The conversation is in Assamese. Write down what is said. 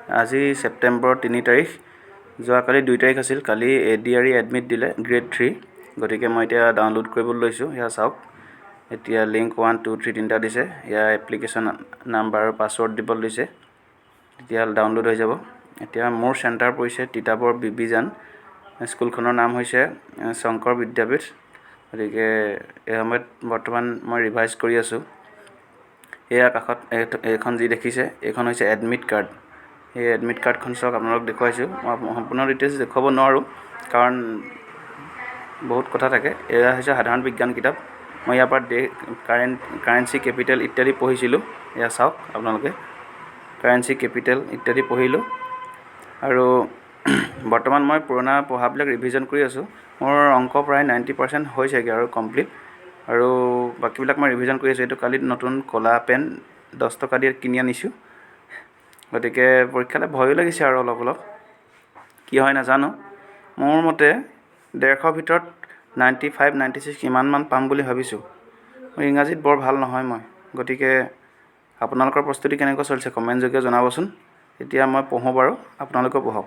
আজি ছেপ্টেম্বৰ 3 তাৰিখ। যোৱাকালি 2 তাৰিখ আছিল। কালি ADRE এডমিট দিলে গ্ৰেড 3। গতিকে মই এতিয়া ডাউনলোড কৰিবলৈ লৈছোঁ। এয়া চাওক, এতিয়া লিংক 1 2 3 তিনিটা দিছে। ইয়াৰ এপ্লিকেশ্যন নাম্বাৰ আৰু পাছৱৰ্ড দিবলৈ দিছে। এতিয়া ডাউনলোড হৈ যাব। এতিয়া মোৰ চেণ্টাৰ পৰিছে তিতাবৰ বিবিজান। স্কুলখনৰ নাম হৈছে শংকৰ বিদ্যাপীঠ। গতিকে এই সময়ত বৰ্তমান মই ৰিভাইজ কৰি আছোঁ। এয়া কাষত এইখন যি দেখিছে, এইখন হৈছে এডমিট কাৰ্ড। এই এডমিট কাৰ্ডখন চাওক, আপোনালোক দেখুৱাইছোঁ। মই সম্পূৰ্ণ ডিটেইলছ দেখুৱাব নোৱাৰোঁ, কাৰণ বহুত কথা থাকে। এয়া হৈছে সাধাৰণ বিজ্ঞান কিতাপ। মই ইয়াৰ পৰা কাৰেঞ্চি কেপিটেল ইত্যাদি পঢ়িছিলোঁ। এয়া চাওক আপোনালোকে, কাৰেঞ্চি কেপিটেল ইত্যাদি পঢ়িলোঁ। আৰু বৰ্তমান মই পুৰণা পঢ়াবিলাক ৰিভিজন কৰি আছোঁ। মোৰ অংক প্ৰায় 90% হৈছেগৈ আৰু কমপ্লিট। আৰু বাকীবিলাক মই ৰিভিজন কৰি আছোঁ। এইটো কালি নতুন ক'লা পেন 10 টকা দি কিনি আনিছোঁ। গতিকে পৰীক্ষালৈ ভয়ো লাগিছে আৰু অলপ কি হয় নাজানো। মোৰ মতে 150 ভিতৰত 95 96 ইমানমান পাম বুলি ভাবিছোঁ। ইংৰাজীত বৰ ভাল নহয় মই। গতিকে আপোনালোকৰ প্ৰস্তুতি কেনেকুৱা চলিছে কমেণ্টযোগে জনাবচোন। এতিয়া মই পঢ়োঁ বাৰু, আপোনালোকেও পঢ়ক।